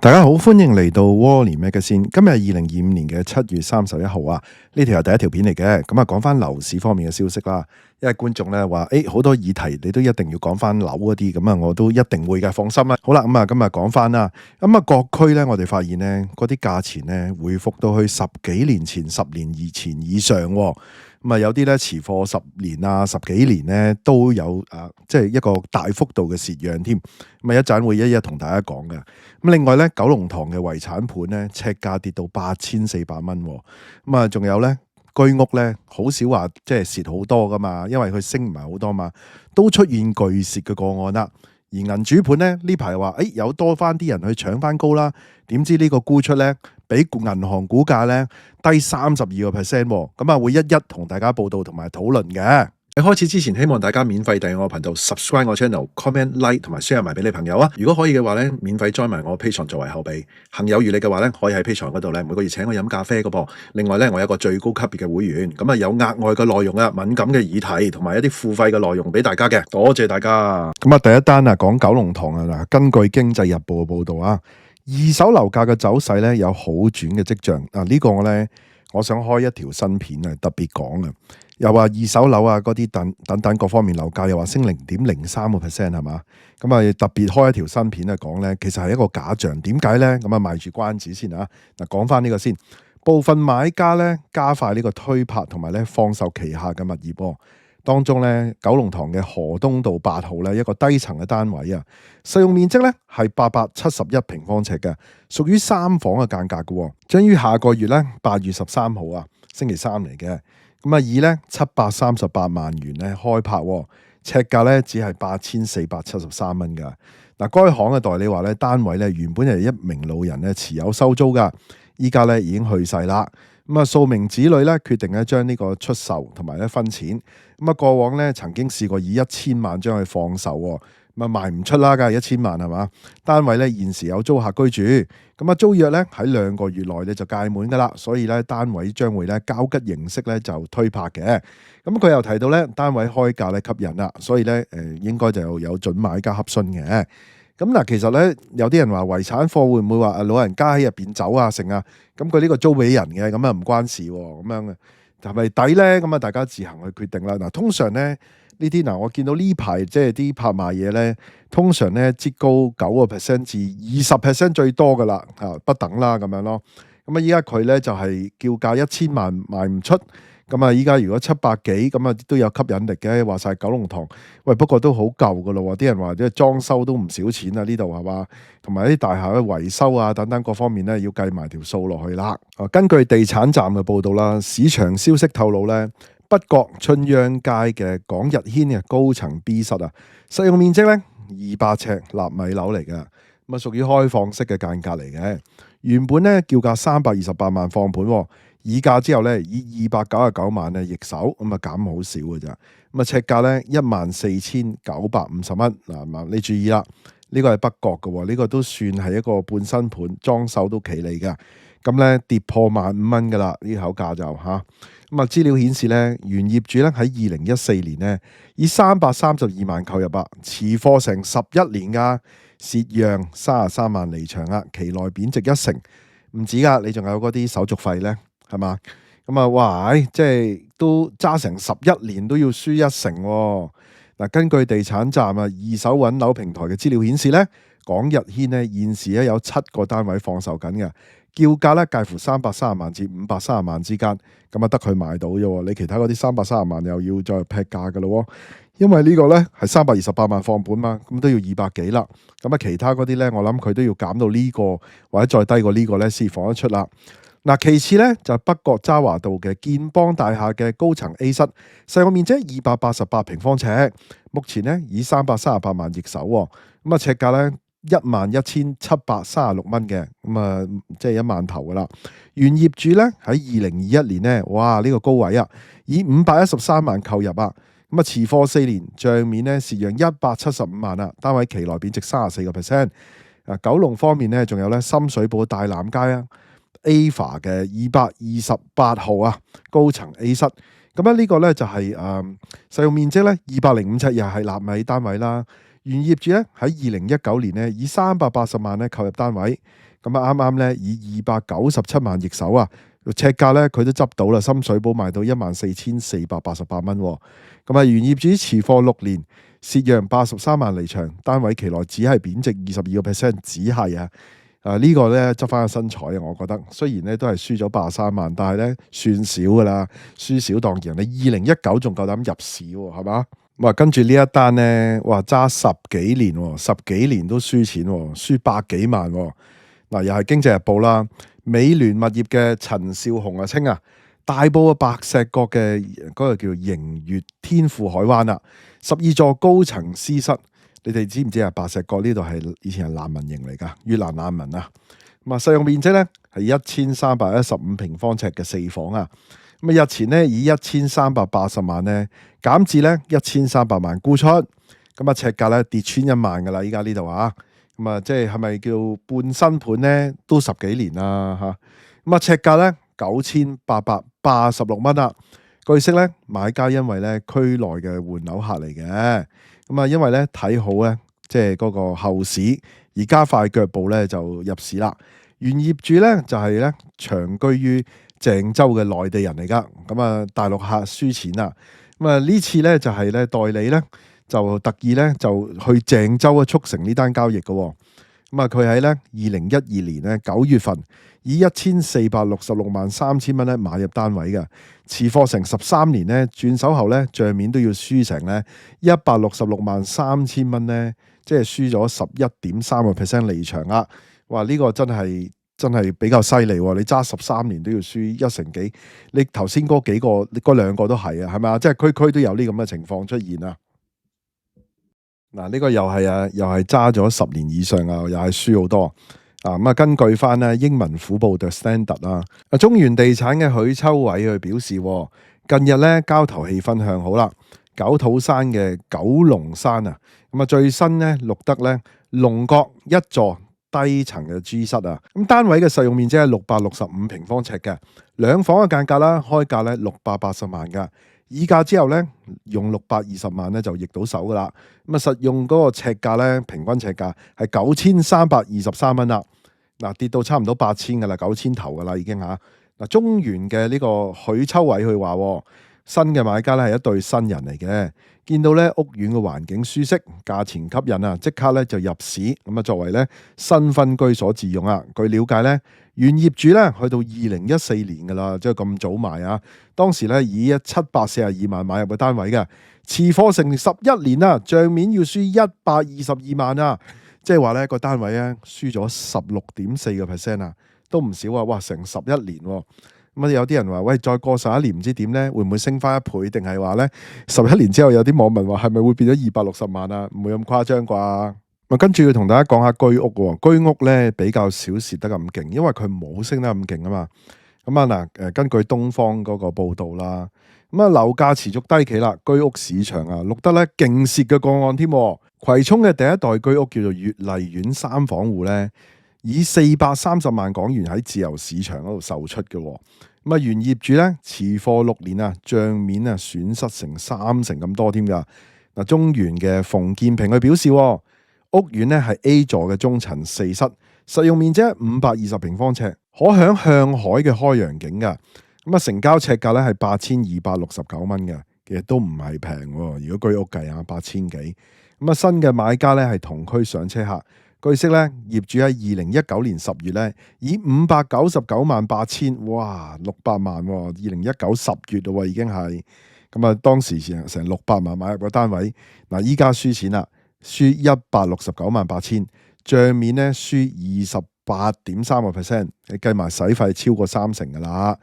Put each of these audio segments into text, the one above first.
大家好，歡迎嚟到窩年 Magazine。今日係2025年嘅7月31號啊，呢條係第一條片嚟嘅。咁啊，講翻樓市方面嘅消息啦。因為觀眾咧話，好多議題你都一定要講翻樓嗰啲，咁啊，我都一定會嘅，放心啦。好啦，咁啊，今日講翻啦。咁啊，各區咧，我哋發現咧，嗰啲價錢咧，回復到去10幾年前、10年前以上。咁啊，有啲咧持貨10年啊、10幾年咧都有即係一個大幅度嘅蝕讓添。咁啊，一陣會一一同大家講嘅。咁另外咧，九龍塘嘅遺產盤咧，尺價跌到8400蚊。咁啊，仲有咧居屋咧，好少話即係蝕好多噶嘛，因為佢升唔係好多嘛，都出現巨蝕嘅個案啦。而銀主盤咧呢排話，有多翻啲人去搶翻高啦，點知呢個沽出咧比銀行股價咧低32%，咁啊會一一同大家報道同埋討論嘅。喺開始之前，希望大家免費訂閱我頻道 ，subscribe 我 channel，comment like 同埋 share 埋俾你朋友啊！如果可以嘅話咧，免費 join 埋我 Patreon 作為後備。行有餘力嘅話咧，可以喺 Patreon 嗰度咧每個月請我飲咖啡嘅噃。另外咧，我有一個最高級別嘅會員，咁啊有額外嘅內容啊，敏感嘅議題同埋一啲付費嘅內容俾大家嘅。多謝大家。咁啊，第一單啊講九龍塘啊嗱，根據經濟日報嘅報道啊，二手樓價嘅走勢咧有好轉嘅跡象啊！呢個我想開一條新片啊，特別講啊。又話二手樓啊，嗰啲等各方面樓價又話升0.03%係嘛？咁啊特別開一條新片啊講咧，其實係一個假象。點解咧？咁啊賣住關子先啊！嗱，講翻呢個先，部分買家咧加快呢個推拍同埋咧放售旗下嘅物業。當中咧，九龍塘嘅河東道8號咧一個低層嘅單位啊，實用面積咧係871平方尺嘅，屬於3房嘅間隔嘅，將於下個月咧8月13號啊，星期三嚟嘅。咁啊，以咧738萬元咧開拍，尺價咧只係8473蚊噶。嗱，該行嘅代理話咧，單位咧原本係一名老人咧持有收租噶，依家咧已經去世啦。咁啊，數名子女咧決定咧將呢個出售同埋咧分錢。咁啊，過往咧曾經試過以1000萬將佢放售，咁啊賣唔出啦，梗係1000萬係嘛？單位咧現時有租客居住，咁啊租約咧喺2個月內咧就屆滿噶啦，所以咧單位將會咧交吉形式咧就推拍嘅。咁佢又提到咧單位開價咧吸引啦，所以咧應該就有準買家洽詢嘅。咁嗱，其實咧有啲人話遺產貨會唔會話老人家喺入邊走啊成啊？咁佢呢個租俾人嘅，咁啊唔關事喎，咁樣嘅係咪抵咧？咁啊大家自行去決定啦。嗱，通常咧呢啲我見到呢排即係啲拍賣嘢咧，通常咧折高9%至20%最多噶啦，不等啦咁樣咯。咁啊依家佢咧就係叫價1000萬賣唔出。咁啊，依家如果700幾咁啊，都有吸引力嘅。話晒九龍塘，喂，不過都好舊噶咯。啲人話啲裝修都唔少錢啊，呢度係嘛？同埋啲大廈嘅維修啊等等各方面咧，要計埋條數落去啦。根據地產站嘅報道啦，市場消息透露咧，北角春秧街嘅港日軒嘅高層 B 室啊，實用面積咧200尺納米樓嚟嘅，咁啊屬於開放式嘅間隔嚟嘅。原本咧叫價328萬放盤。議價之後咧，以299萬咧易手，咁啊減好少嘅咋，咁啊尺價咧14950蚊。嗱，你注意啦，呢個係北角嘅，呢個都算係一個半新盤，裝修都企理嘅。咁咧跌破15000蚊噶啦，呢口價就吓。咁啊資料顯示咧，原業主咧喺2014年咧以332萬購入啊，持貨成11年噶，蝕讓33萬離場啊，期內貶值1成，唔止噶，你仲有嗰啲手續費咧。係嘛？咁啊，哇！即係都揸成11年都要輸1成喎。嗱，根據地產站二手揾樓平台嘅資料顯示咧，港日軒咧現時咧有7個單位放售緊嘅，叫價咧介乎330萬至530萬之間，咁啊得佢買到啫。你其他嗰啲330萬又要再劈價嘅咯，因為呢個咧係328萬放盤嘛，咁都要200幾啦。咁啊，其他嗰啲咧，我諗佢都要減到呢個或者再低過呢個咧先放得出啦。嗱，其次咧就係北角渣華道嘅建邦大廈嘅高層 A 室，實用面積288平方尺，目前咧以338萬易手，咁啊尺價咧11736蚊嘅，咁啊即係1萬頭噶啦。原業主咧喺2021年咧，哇呢個高位啊，以513萬購入啊，咁啊持貨4年，帳面咧蝕讓175萬啊，單位期內貶值34%。九龍方面咧，仲有咧深水埗大南街啊。AVA 嘅228號啊，高層 A 室，咁呢個咧就係實用面積咧205尺，又係納米單位啦。原業主咧喺2019年咧以380萬咧購入單位，咁啊啱啱咧以297萬易手啊，尺價咧佢都執到啦，深水埗賣到14,488蚊。咁啊原業主持貨6年，蝕讓83萬離場，單位期內只係貶值22%，只係啊。呢個咧執翻個身彩啊！我覺得雖然咧都係輸咗83萬，但係咧算少噶啦，輸少當贏。你2019仲夠膽入市喎，係嘛？哇！跟住呢一單咧，哇揸10幾年喎，10幾年都輸錢喎，輸百幾萬喎。嗱，又係經濟日報啦，美聯物業嘅陳少雄啊稱啊，大埔嘅白石角嘅嗰個叫盈悅天賦海灣啦，12座高層私室。你哋知唔知啊？白石角呢度係以前係難民營嚟㗎，越南難民啊。咁啊，實用面積咧係1315平方尺嘅4房啊。咁啊，日前咧以1380萬咧減至咧1300萬沽出。咁啊，尺價咧跌穿1萬㗎啦，依家呢度啊。咁啊，即係咪叫半新盤咧？都10幾年啦嚇。咁啊，尺價咧9886蚊啦。據悉咧，買家因為咧區內嘅換樓客嚟嘅。咁啊，因為咧睇好咧，即係嗰個後市，而加快腳步咧就入市啦。原業主咧就係咧長居於鄭州嘅內地人嚟噶，咁啊大陸客輸錢啦。咁啊呢次咧就係咧代理咧就特意咧就去鄭州啊促成呢單交易嘅。咁啊佢喺咧2012年咧9月份以1466萬3千蚊咧買入單位嘅，持貨成13年咧，轉手後咧賬面都要輸成咧166萬3千蚊咧，即係輸咗11.3% 離場啦。哇！呢個真係比較犀利喎！你揸13年都要輸1成幾，你頭先嗰幾個嗰兩個都係啊，係咪啊？即係區都有呢咁嘅情況出現啊！嗱，呢個又係啊，又係揸咗10年以上啊，又係輸好多。咁啊，根據翻咧英文虎報 The Standard 啦，中原地產嘅許秋偉佢表示，近日咧交投氣氛向好啦，九肚山嘅九龍山啊，咁啊最新咧錄得咧龍閣一座低層嘅 G 室啊，咁單位嘅實用面積係665平方尺嘅，兩房嘅間隔啦，開價咧680萬噶。議價之後咧，用620萬咧就易到手噶啦。咁啊，實用嗰個尺價咧，平均尺價係9323蚊啦。嗱，跌到差唔多8000噶啦，9000頭噶啦已經嚇。嗱，中原嘅呢個許秋偉佢話，新嘅買家咧係一對新人嚟嘅，見到咧屋苑嘅環境舒適，價錢吸引啊，即刻咧就入市。咁啊，作為咧新婚居所自用啊。據了解咧，原業主咧去到2014年噶啦，即係咁早買啊。當時咧以742萬買入嘅單位嘅，持貨成11年啦，賬面要輸122萬啊，即係話咧個單位咧輸咗16.4%啊，都唔少啊！哇，成11年喎。咁啊，有啲人話喂，再過11年唔知點咧，會唔會升翻1倍？定係話咧11年之後有啲網民話係咪會變咗260萬啊？唔會咁誇張啩？跟住要同大家講下居屋喎，居屋咧比較少蝕得咁勁，因為佢冇升得咁勁啊嘛。咁啊嗱，根據東方嗰個報道啦，咁啊樓價持續低企啦，居屋市場啊錄得咧勁蝕嘅個案添。葵涌嘅第一代居屋叫做悦麗苑3房戶咧，以430萬港元喺自由市場嗰度售出嘅。咁啊原業主咧持貨6年啊，賬面啊損失成3成咁多添噶。嗱，中原嘅馮建平佢表示，屋苑咧係 A 座嘅中層4室，實用面積520平方尺，可享向海嘅開揚景噶。咁啊成交尺價咧係8269蚊嘅，其實都唔係平。如果居屋計啊，8000幾。咁啊新嘅買家咧係同區上車客。據悉咧，業主喺2019年10月咧，以599萬8千，哇，600萬喎！2019 10月咯，已經係咁啊，當時成600萬買入個單位，嗱，依家輸錢啦，輸169萬8千，賬面咧輸28.3%，你計埋使費超過3成噶啦。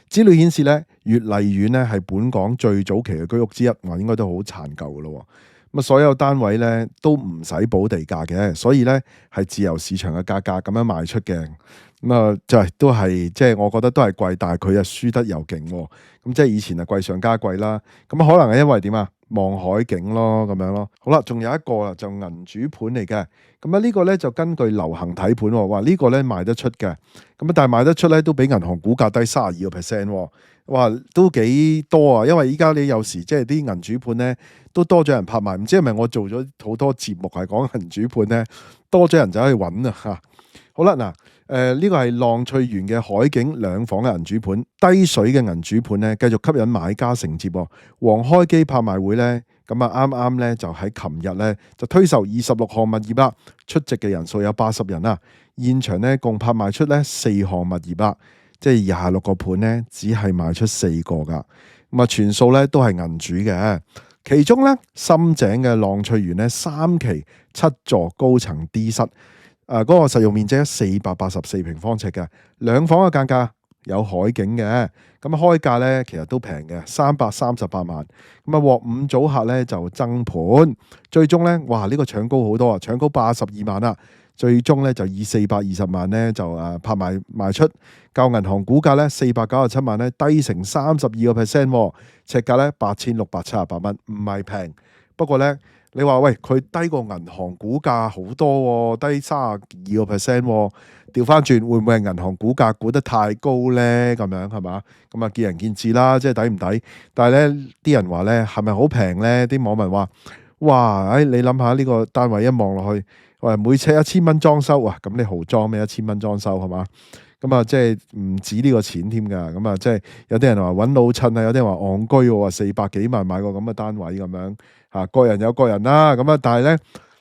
資料顯示咧，悦麗苑咧係本港最早期嘅居屋之一，話應該都好殘舊噶咯。咁啊，所有單位咧都唔使補地價嘅，所以咧係自由市場嘅價格咁樣賣出嘅。咁啊，就係都係即係我覺得都係貴，但係佢啊輸得又勁。咁即係以前啊貴上加貴啦。咁可能係因為點啊？望海景咯，咁樣咯。好啦，仲有一個啦，就銀主盤嚟嘅。咁啊呢個咧就根據流行睇盤，話呢個咧賣得出嘅。咁啊但係賣得出咧都比銀行股價低32%。哇，都幾多啊！因為依家你有時即係啲銀主盤咧，都多咗人拍賣，唔知係咪我做咗好多節目係講銀主盤咧，多咗人走去揾啊嚇。好啦，嗱，呢個係浪翠園嘅海景兩房嘅銀主盤，低水嘅銀主盤咧，繼續吸引買家承接喎。黃開基拍賣會咧，咁啊啱啱咧就喺琴日咧就推售26項物業啦，出席嘅人數有80人啦，現場咧共拍賣出咧4項物業啦。即係26個盤咧，只係賣出4個噶，咁啊全數咧都係銀主嘅。其中咧深井嘅浪翠園咧3期7座高層 D 室，嗰個實用面積484平方尺嘅，兩房嘅間隔有海景嘅，咁啊開價咧其實都平嘅，338萬，咁啊獲5組客咧就增盤，最終咧哇呢個搶高好多啊，搶高82萬啦。最終咧就以420萬咧就拍賣出，較銀行估價咧497萬咧低成32%，尺價咧8678蚊，唔係平。不過咧你話喂佢低過銀行估價好多喎，低32%，調翻轉會唔會係銀行估價估得太高咧？咁樣係嘛？咁啊見仁見智啦，即係抵唔抵？但係咧啲人話咧係咪好平咧？啲網民話：哇！你諗下呢個單位一望落去。喂，每尺1000蚊裝修啊，咁你豪裝咩1000蚊裝修係嘛？咁啊，即係唔止呢個錢添㗎。咁啊，即係有啲人話揾老襯啊，有啲人話戇居喎，400幾萬買個咁嘅單位咁樣嚇，個人有個人啦。咁啊，但係咧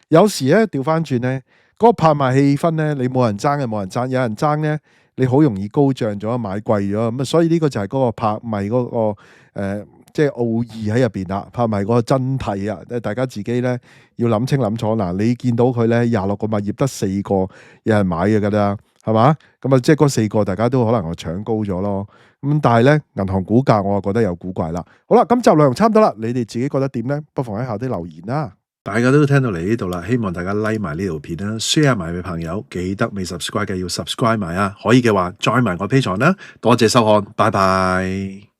有時咧調翻轉咧，嗰個拍賣氣氛咧，你冇人爭嘅冇人爭，有人爭咧，你好容易高漲咗買貴咗咁啊。所以呢個就係嗰個拍賣嗰個即係奧義喺入邊啦，拍賣嗰個真諦啊！大家自己咧要諗清諗楚。嗱，你見到佢咧26個物業得4個有人買嘅㗎啦，係嘛？咁啊，即係嗰4個大家都可能係搶高咗咯。咁但係咧銀行估價我啊覺得有古怪啦。好啦，今集內容差唔多啦，你哋自己覺得點咧？不妨喺下啲留言啦。大家都聽到嚟呢度啦，希望大家 like 埋呢條片啦 ，share 埋俾朋友，記得未 subscribe 嘅要 subscribe 埋啊！可以嘅話 join 埋我 Patreon啦。多謝收看，拜拜。